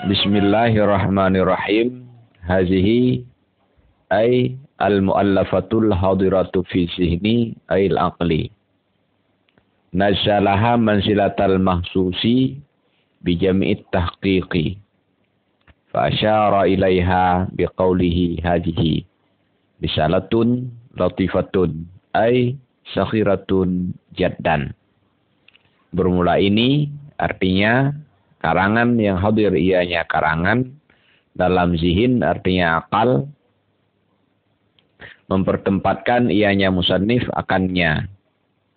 Bismillahirrahmanirrahim. Hazihi ay al-mu'allafatul hadiratu fi zihni ay al-aqli. Nazalaha manzilatal mahsusi bijami'it tahqiqi. Fa asyara ilaiha biqaulihi hazihi. Bisalatun latifatun ay sakhiratun jaddan. Bermula ini artinya karangan yang hadir ianya karangan, dalam zihin artinya akal, mempertempatkan ianya musannif akannya.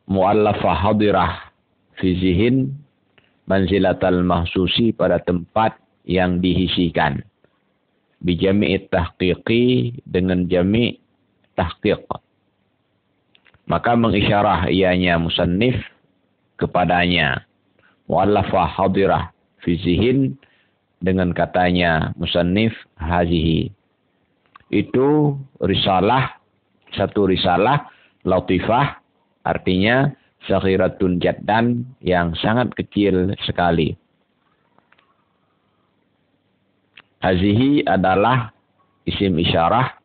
Mu'allafah hadirah fi zihin manzilatal mahsusi pada tempat yang dihisikan. Bijami'it tahqiqi dengan jami' tahqiq. Maka mengisyarah ianya musannif kepadanya. Mu'allafah hadirah fi zihin dengan katanya musannif hazihi. Itu risalah, satu risalah latifah, artinya sakhiratun jaddan, yang sangat kecil sekali. Hazihi adalah isim isyarah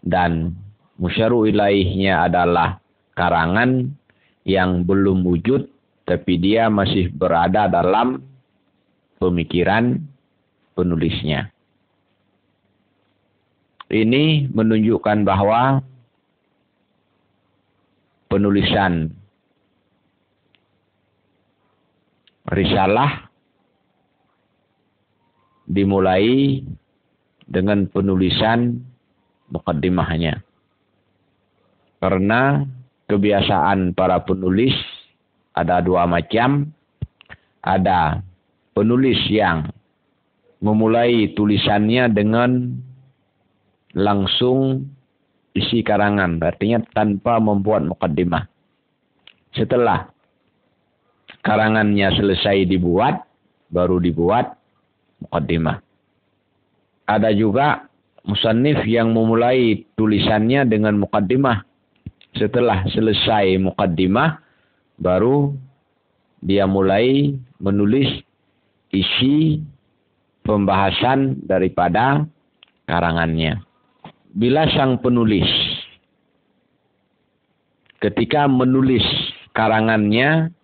dan musyaru ilaihnya adalah karangan yang belum wujud tapi dia masih berada dalam pemikiran penulisnya. Ini menunjukkan bahwa penulisan risalah dimulai dengan penulisan muqaddimahnya. Karena kebiasaan para penulis ada dua macam. Ada penulis yang memulai tulisannya dengan langsung isi karangan, artinya tanpa membuat muqaddimah. Setelah karangannya selesai dibuat, baru dibuat muqaddimah. Ada juga musannif yang memulai tulisannya dengan muqaddimah. Setelah selesai muqaddimah, baru dia mulai menulis isi pembahasan daripada karangannya. Bila sang penulis ketika menulis karangannya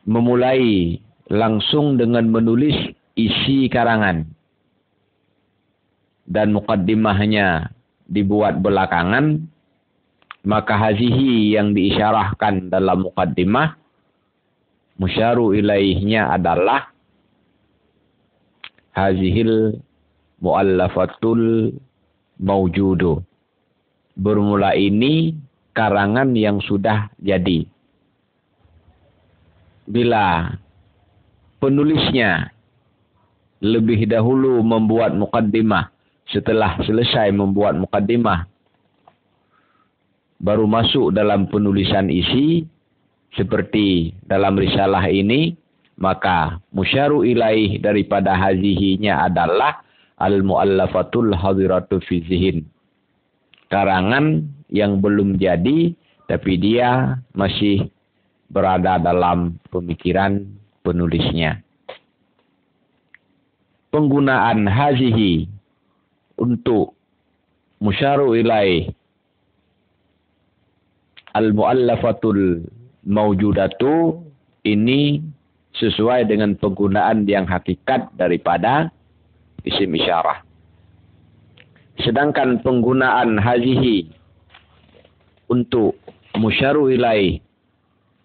memulai langsung dengan menulis isi karangan dan muqaddimahnya dibuat belakangan, maka hazihi yang diisyarahkan dalam muqaddimah, musyaru ilaihnya adalah hazihil mu'allafatul mawjudu. Bermula ini karangan yang sudah jadi. Bila penulisnya lebih dahulu membuat muqaddimah, setelah selesai membuat muqaddimah, baru masuk dalam penulisan isi, seperti dalam risalah ini, maka musyaru ilaih daripada hazihinya adalah al-mu'allafatul hadiratu fi zihin. Karangan yang belum jadi, tapi dia masih berada dalam pemikiran penulisnya. Penggunaan hazihi untuk musyaru ilaih al-mu'allafatul mawjudatu ini sesuai dengan penggunaan yang hakikat daripada isim isyarah. Sedangkan penggunaan hazihi untuk musyaru ilaih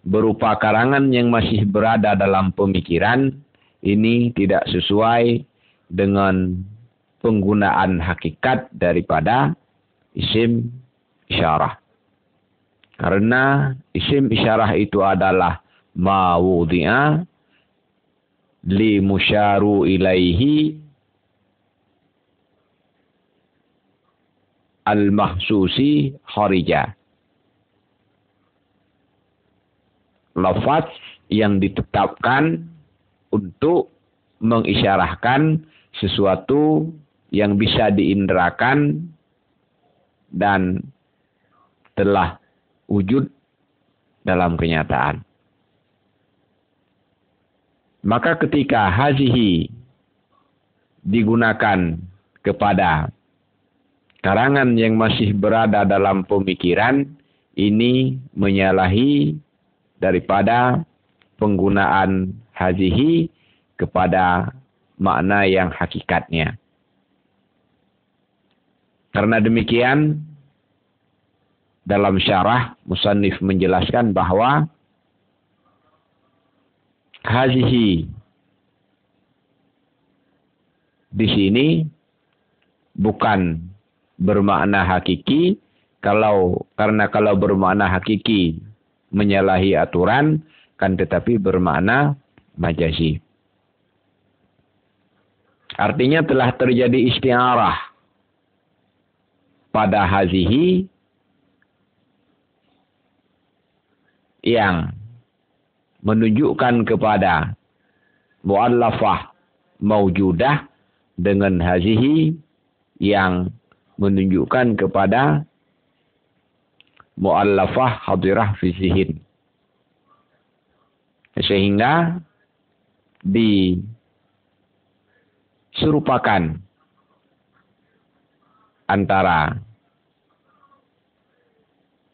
berupa karangan yang masih berada dalam pemikiran, ini tidak sesuai dengan penggunaan hakikat daripada isim isyarah. Karena isim isyarah itu adalah ma wudi'a li musyaru ilaihi al-mahsusi kharija. Lafaz yang ditetapkan untuk mengisyarahkan sesuatu yang bisa diindrakan dan telah wujud dalam kenyataan. Maka ketika hazihi digunakan kepada karangan yang masih berada dalam pemikiran, ini menyalahi daripada penggunaan hazihi kepada makna yang hakikatnya. Karena demikian, dalam syarah musannif menjelaskan bahwa hazihi di sini bukan bermakna hakiki, karena kalau bermakna hakiki menyalahi aturan, kan tetapi bermakna majazi. Artinya telah terjadi isti'arah pada hazihi yang menunjukkan kepada mu'allafah maujudah dengan hazihi yang menunjukkan kepada mu'allafah hadirah fi zihin. Sehingga diserupakan antara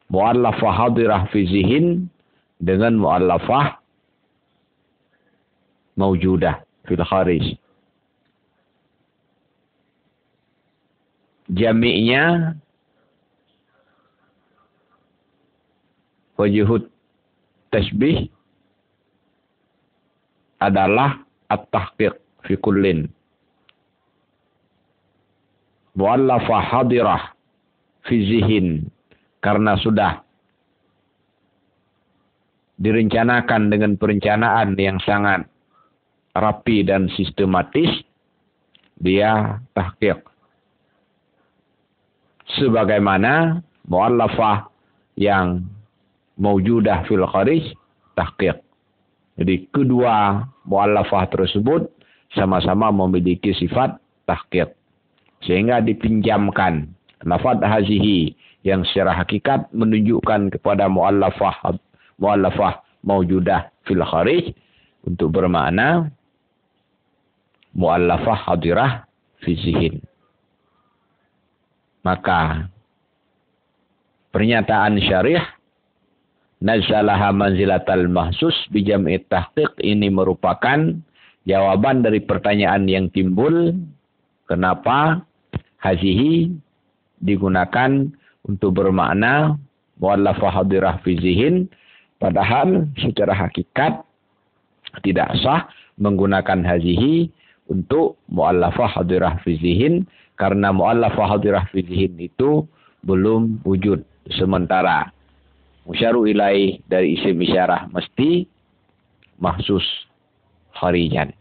mu'allafah hadirah fi zihin dengan mu'allafah maujudah fil kharij. Jami'nya wajhut tasbih adalah at-tahqiq fi kullin. Mu'allafah hadirah fi zihin, karena sudah direncanakan dengan perencanaan yang sangat rapi dan sistematis, dia tahqiq. Sebagaimana mu'allafah yang maujudah fil kharij tahqiq. Jadi kedua mu'allafah tersebut sama-sama memiliki sifat tahqiq. Sehingga dipinjamkan lafaz hazihi yang secara hakikat menunjukkan kepada mu'allafah maujudah fil kharij untuk bermakna mu'allafah hadirah fi zihin. Maka pernyataan syarih nazalaha manzilatal mahsus bijam'i tahqiq ini merupakan jawaban dari pertanyaan yang timbul, kenapa hazihi digunakan untuk bermakna mu'allafah hadirah fi zihin, padahal secara hakikat tidak sah menggunakan hazihi untuk mu'allafah hadirah fi zihin, karena mu'allafah hadirah fi zihin itu belum wujud. Sementara musyaru ilaih dari isim isyarah mesti mahsus kharijan.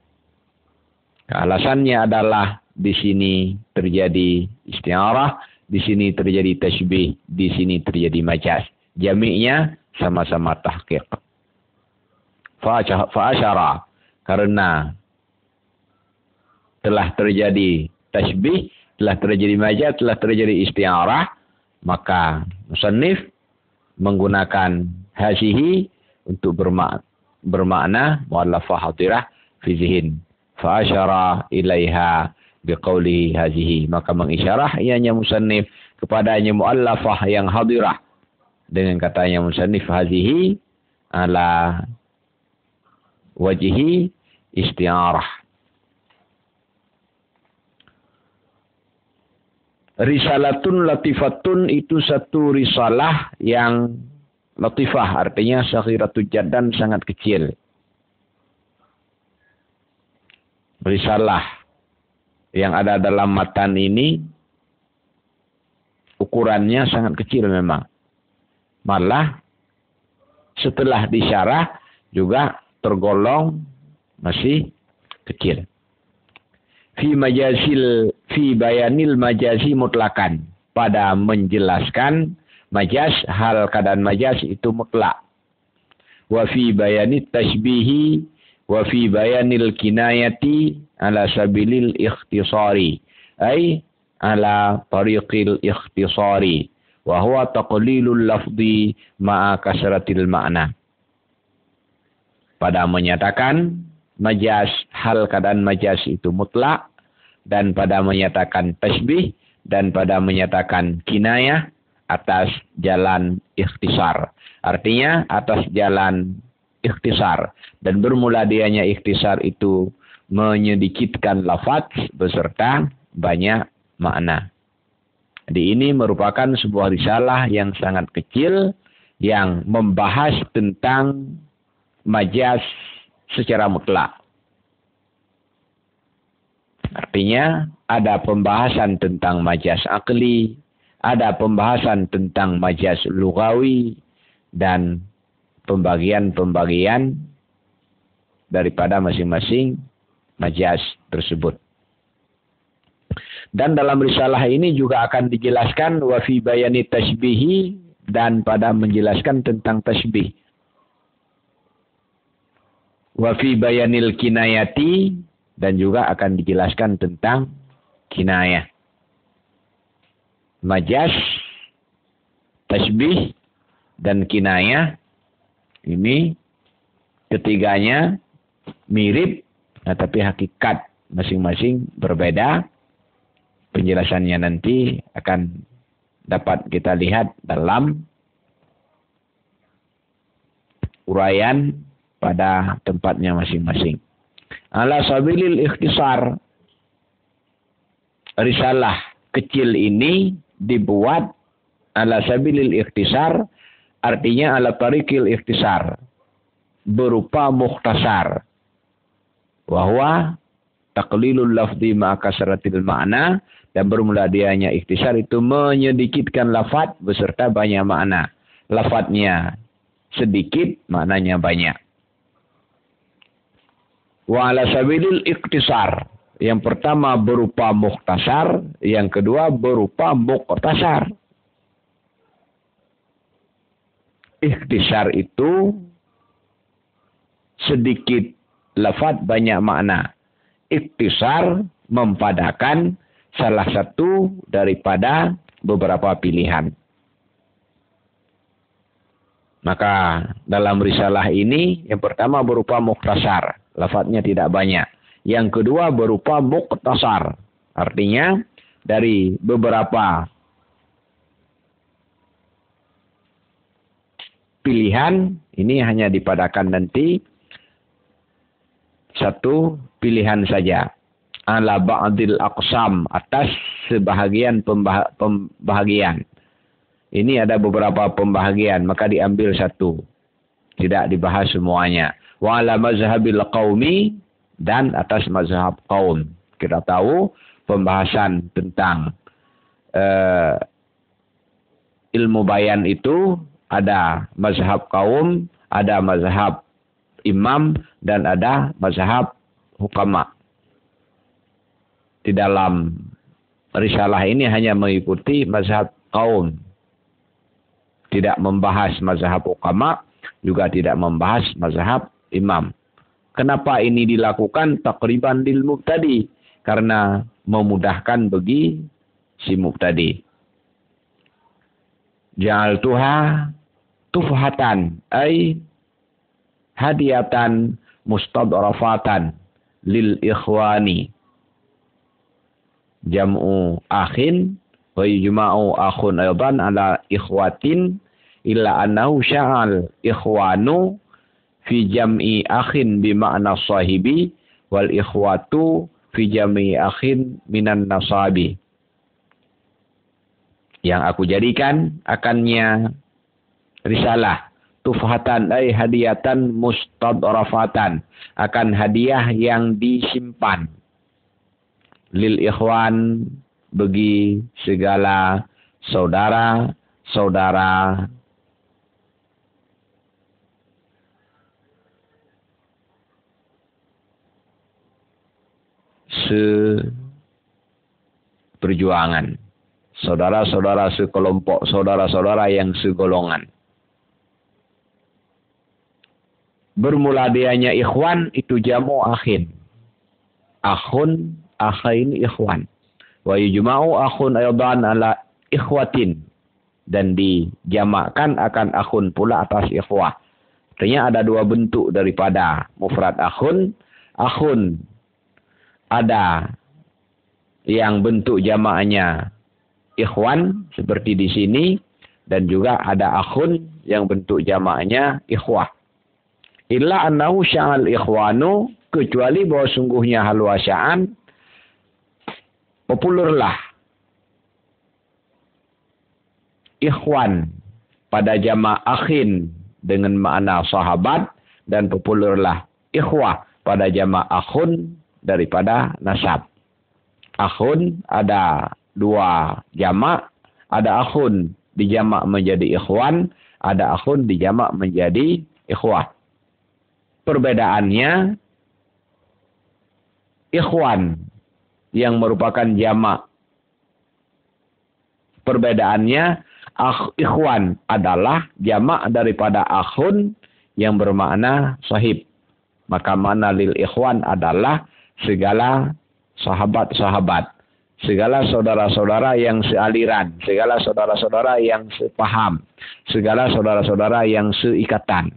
Alasannya adalah di sini terjadi isti'arah, di sini terjadi tasybih, di sini terjadi majaz. Jami'nya sama-sama tahqiq. Fa'asyara, karena telah terjadi tasybih, telah terjadi majaz, telah terjadi isti'arah, maka musannif menggunakan hazihi untuk bermakna mu'allafah hadirah fi zihin. Fa'asyara ilaiha biqaulihi hazihi, maka mengisyarah ianya musannif kepadanya mu'allafah yang hadirah dengan katanya musannif hazihi ala wajhi isti'arah. Risalatun latifatun itu satu risalah yang latifah, artinya saghiratul jaddan, sangat kecil. Risalah yang ada dalam matan ini ukurannya sangat kecil memang. Malah setelah disyarah juga tergolong masih kecil. Fi bayanil majazi mutlakan, pada menjelaskan majaz, hal keadaan majaz itu mutlak. Wa fi bayanit tashbihi wa fi bayanil kinayati ala sabilil ikhtisari, ay ala tariqil ikhtisari, wa huwa taqlilul lafzi ma'a kasratil ma'na. Pada menyatakan majas, hal keadaan majas itu mutlak, dan pada menyatakan tasbih, dan pada menyatakan kinayah atas jalan ikhtisar. Artinya atas jalan ikhtisar. Dan bermula dianya ikhtisar itu menyedikitkan lafaz beserta banyak makna. Jadi ini merupakan sebuah risalah yang sangat kecil yang membahas tentang majas secara mutlak. Artinya ada pembahasan tentang majas akli, ada pembahasan tentang majas lugawi, dan pembagian-pembagian daripada masing-masing majas tersebut. Dan dalam risalah ini juga akan dijelaskan wa fi bayani tasbihi, dan pada menjelaskan tentang tasbih. Wa fi bayanil kinayati, dan juga akan dijelaskan tentang kinayah. Majas, tasbih, dan kinayah ini ketiganya mirip, tapi hakikat masing-masing berbeda. Penjelasannya nanti akan dapat kita lihat dalam uraian pada tempatnya masing-masing. Ala sabilil ikhtisar, risalah kecil ini dibuat ala sabilil ikhtisar, artinya ala tariqil ikhtisar, berupa mukhtasar. Wahwa taqlilul lafzi ma'a kasratil ma'na, dan bermula dianya ikhtisar itu menyedikitkan lafaz beserta banyak makna. Lafaznya sedikit, maknanya banyak. Wa ala sabilil ikhtisar, yang pertama berupa mukhtasar, yang kedua berupa mukhtasar. Ikhtisar itu sedikit lafaz banyak makna. Ikhtisar mempadakan salah satu daripada beberapa pilihan. Maka dalam risalah ini yang pertama berupa mukhtasar, lafadznya tidak banyak. Yang kedua berupa mukhtasar, artinya dari beberapa pilihan ini hanya dipadakan nanti satu pilihan saja. Ala ba'dil aqsam, atas sebahagian pembahagian. Ini ada beberapa pembahagian, maka diambil satu. Tidak dibahas semuanya. Wa ala mazhabil qaumi, dan atas mazhab qaum. Kita tahu pembahasan tentang ilmu bayan itu ada mazhab qaum, ada mazhab imam, dan ada mazhab hukama. Di dalam risalah ini hanya mengikuti mazhab qaum. Tidak membahas mazhab hukama, juga tidak membahas mazhab imam. Kenapa ini dilakukan? Taqriban lil mubtadi, karena memudahkan bagi si mubtadi. Ja'altuha tufhatan, ay hadiyatan mustadrafatan lil ikhwani. Jam'u akhin wa yujma'u akhun aydan ala ikhwatin, illa annahu sya'al ikhwanu fi jam'i akhin bima'na sahibi, wal ikhwatu fi jam'i akhin minan nasabi. Yang aku jadikan akannya risalah tufhatan ay hadiyatan mustadrafatan, akan hadiah yang disimpan. Lil ikhwan, bagi segala saudara-saudara seperjuangan, saudara-saudara sekelompok, saudara-saudara yang segolongan. Bermula dianya ikhwan itu jamu akhin. Akhun, akhain, ikhwan. Wa yujma'u akhun aydan ala ikhwatin, dan dijamakkan akan akhun pula atas ikhwah. Artinya ada dua bentuk daripada mufrad akhun. Akhun ada yang bentuk jamaknya ikhwan seperti di sini, dan juga ada akhun yang bentuk jamaknya ikhwah. Illa annahu sya'al ikhwanu, kecuali bahwa sungguhnya halwasya'an populerlah ikhwan pada jamak akhin dengan makna sahabat, dan populerlah ikhwah pada jamak akhun daripada nasab. Akhun ada dua jamak, ada akhun dijamak menjadi ikhwan, ada akhun dijamak menjadi ikhwah. Perbedaannya, ikhwan yang merupakan jamak, perbedaannya ikhwan adalah jamak daripada akhun yang bermakna sahib. Maka makna lil ikhwan adalah segala sahabat-sahabat, segala saudara-saudara yang sealiran, segala saudara-saudara yang sepaham, segala saudara-saudara yang seikatan.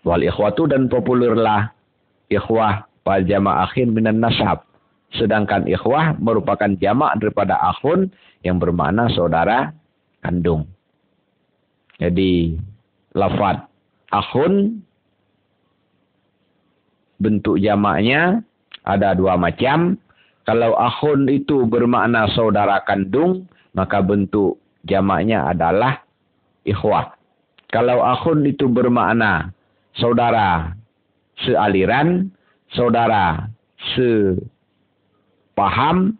Wal ikhwatu, dan populerlah ikhwah pada jamak akhin minan nasab. Sedangkan ikhwah merupakan jamak daripada akhun yang bermakna saudara kandung. Jadi lafaz akhun bentuk jamaknya ada dua macam. Kalau akhun itu bermakna saudara kandung, maka bentuk jamaknya adalah ikhwah. Kalau akhun itu bermakna saudara sealiran, saudara sepaham,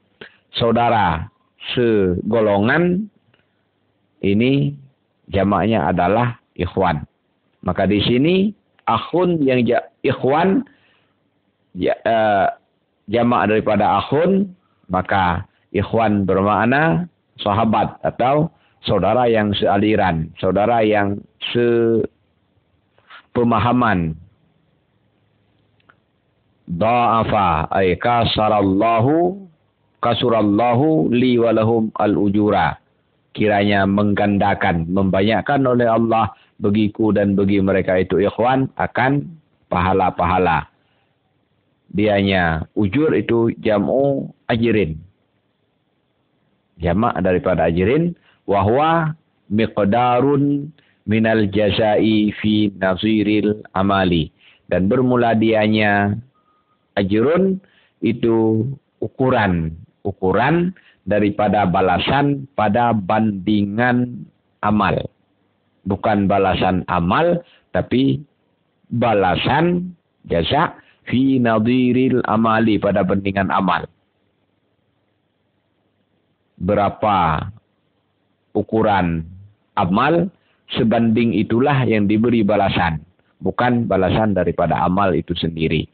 saudara segolongan, ini jamaknya adalah ikhwan. Maka di sini akhun yang ikhwan jamak daripada akhun, maka ikhwan bermakna sahabat atau saudara yang sealiran, saudara yang sepemahaman. Da'afa ay kasurallahu li walahum al-ujura. Kiranya menggandakan, membanyakkan oleh Allah bagiku dan bagi mereka itu ikhwan akan pahala-pahala. Dianya ujur itu jam'u ajrin. Jamak daripada ajrin. Wahwa miqdarun minal jazai fi naziril amali. Dan bermula dianya ajrun itu ukuran daripada balasan pada bandingan amal. Bukan balasan amal, tapi balasan jaza fi nadhiril amali, pada bandingan amal. Berapa ukuran amal, sebanding itulah yang diberi balasan. Bukan balasan daripada amal itu sendiri.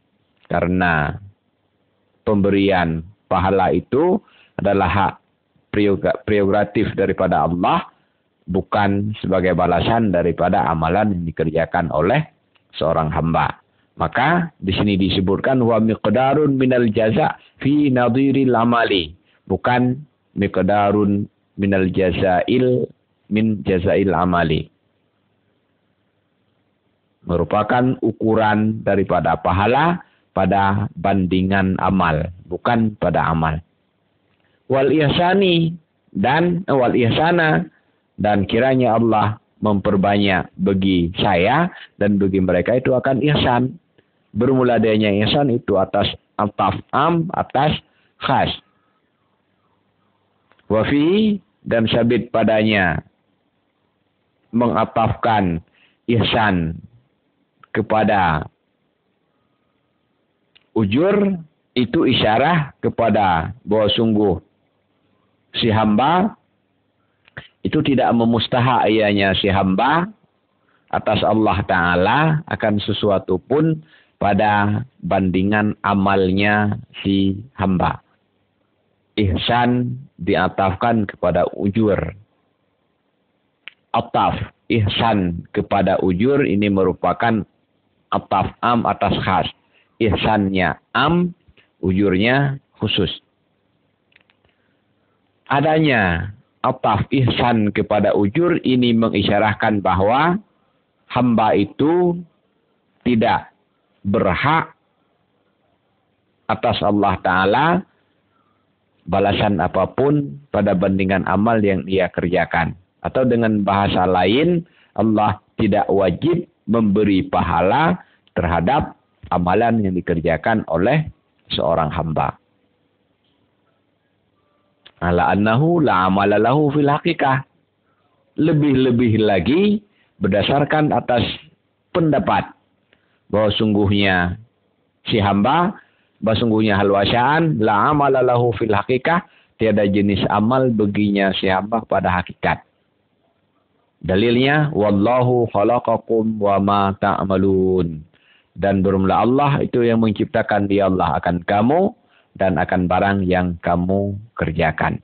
Karena pemberian pahala itu adalah hak prerogatif daripada Allah, bukan sebagai balasan daripada amalan yang dikerjakan oleh seorang hamba. Maka di sini disebutkan wa miqdarun minal jaza fi nadhiril amali, bukan miqdarun minal jazail min jazail amali. Merupakan ukuran daripada pahala pada bandingan amal, bukan pada amal. Wal ihsani, dan wal ihsana, dan kiranya Allah memperbanyak bagi saya dan bagi mereka itu akan ihsan. Bermula adanya ihsan itu atas ataf am, atas khas. Wafi, dan sabit padanya mengatafkan ihsan kepada ujur, itu isyarah kepada bahwa sungguh si hamba itu tidak memustahak ianya si hamba atas Allah Ta'ala akan sesuatu pun pada bandingan amalnya si hamba. Ihsan diatafkan kepada ujur. Ataf, ihsan kepada ujur ini merupakan ataf am atas khas. Ihsannya am, ujurnya khusus. Adanya ataf ihsan kepada ujur ini mengisyarahkan bahwa hamba itu tidak berhak atas Allah Ta'ala balasan apapun pada bandingan amal yang ia kerjakan. Atau dengan bahasa lain, Allah tidak wajib memberi pahala terhadap amalan yang dikerjakan oleh seorang hamba. Ala annahu la amala lahu fil haqiqah. Lebih-lebih lagi berdasarkan atas pendapat bahwa sungguhnya si hamba, bahwa sungguhnya halwasaan la amala lahu fil haqiqah, tiada jenis amal baginya si hamba pada hakikat. Dalilnya wallahu khalaqakum wa ma ta'malun. Dan bermula Allah itu yang menciptakan, dia Allah akan kamu dan akan barang yang kamu kerjakan.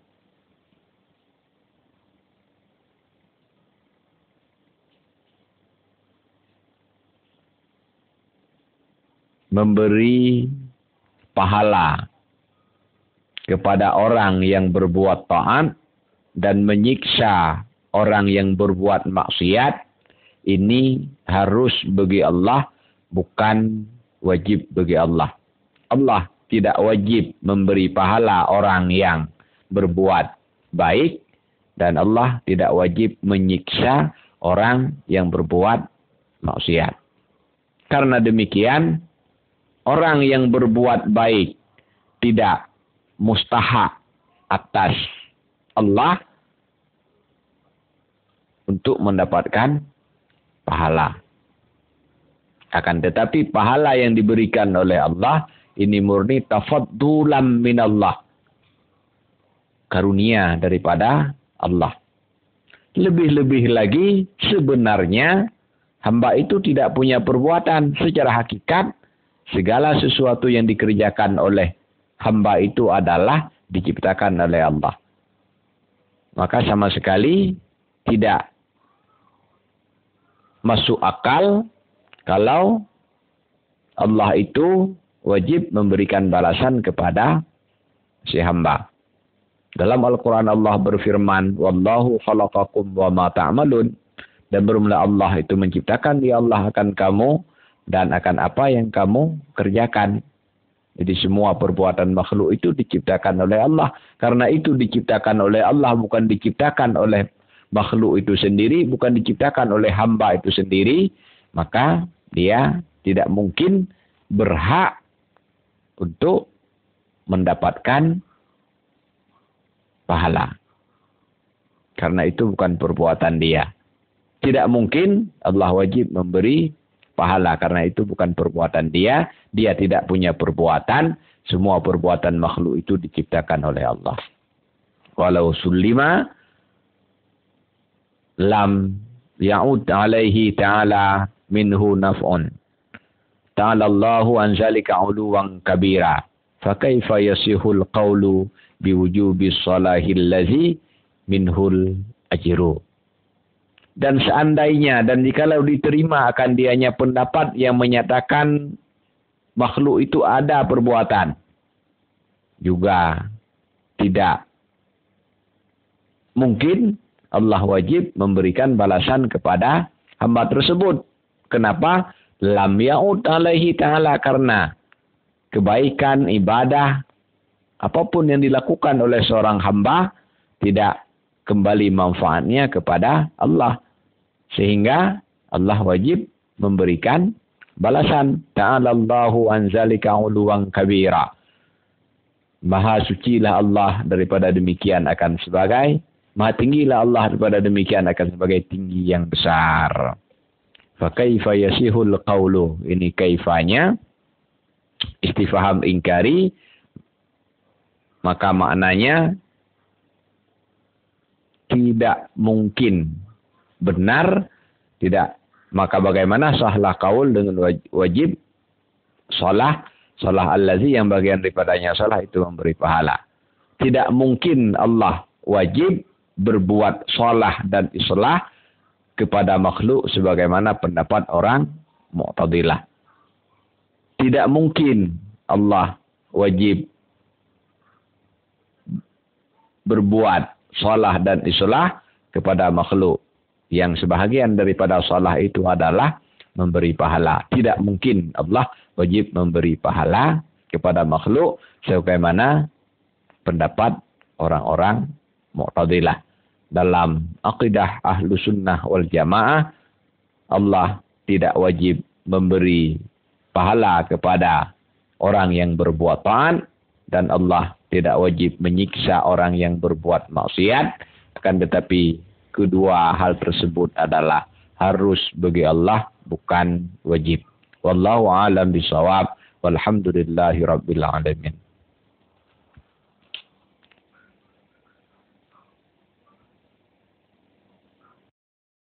Memberi pahala kepada orang yang berbuat taat dan menyiksa orang yang berbuat maksiat, ini harus bagi Allah, bukan wajib bagi Allah. Allah tidak wajib memberi pahala orang yang berbuat baik, dan Allah tidak wajib menyiksa orang yang berbuat maksiat. Karena demikian, orang yang berbuat baik tidak mustahak atas Allah untuk mendapatkan pahala. Akan tetapi pahala yang diberikan oleh Allah ini murni tafaddulam minallah, karunia daripada Allah. Lebih-lebih lagi sebenarnya hamba itu tidak punya perbuatan. Secara hakikat segala sesuatu yang dikerjakan oleh hamba itu adalah diciptakan oleh Allah. Maka sama sekali tidak masuk akal kalau Allah itu wajib memberikan balasan kepada si hamba. Dalam Al-Quran Allah berfirman, wallahu khalaqakum wa ma ta'malun. Dan bermula Allah itu menciptakan, dia Allah akan kamu dan akan apa yang kamu kerjakan. Jadi semua perbuatan makhluk itu diciptakan oleh Allah. Karena itu diciptakan oleh Allah, bukan diciptakan oleh makhluk itu sendiri, bukan diciptakan oleh hamba itu sendiri, maka dia tidak mungkin berhak untuk mendapatkan pahala. Karena itu bukan perbuatan dia. Tidak mungkin Allah wajib memberi pahala, karena itu bukan perbuatan dia. Dia tidak punya perbuatan. Semua perbuatan makhluk itu diciptakan oleh Allah. Walau sulima lam ya'ud alaihi ta'ala minhu naf'un. Ta'ala Allahu an zalika 'uluwan kabira. Fa kaifa yasihul qawlu biwujubi sholahil ladzi minhul ajru. Dan seandainya dan jikalau diterima akan dianya pendapat yang menyatakan makhluk itu ada perbuatan, juga tidak mungkin Allah wajib memberikan balasan kepada hamba tersebut. Kenapa? Lam ya'ud alaihi ta'ala, karena kebaikan, ibadah, apapun yang dilakukan oleh seorang hamba tidak kembali manfaatnya kepada Allah. Sehingga Allah wajib memberikan balasan. Ta'alallahu an zalika 'uluwan kabira. Maha sucilah Allah daripada demikian akan sebagai, maha tinggilah Allah daripada demikian akan sebagai tinggi yang besar. Fa kaifa yasihul qawlu. Ini kaifanya istifham ingkari, maka maknanya tidak mungkin benar, tidak. Maka bagaimana sahlah qaul dengan wajib salah allazi yang bagian daripadanya salah itu memberi pahala. Tidak mungkin Allah wajib berbuat salah dan islah kepada makhluk sebagaimana pendapat orang Mu'tazilah. Tidak mungkin Allah wajib berbuat salah dan islah kepada makhluk. Yang sebahagian daripada salah itu adalah memberi pahala. Tidak mungkin Allah wajib memberi pahala kepada makhluk sebagaimana pendapat orang-orang Mu'tazilah. Dalam akidah Ahlu Sunnah wal Jamaah, Allah tidak wajib memberi pahala kepada orang yang berbuat taat, dan Allah tidak wajib menyiksa orang yang berbuat maksiat. Akan tetapi kedua hal tersebut adalah harus bagi Allah, bukan wajib. Wallahu a'lam bishawab. Walhamdulillahi rabbil alamin.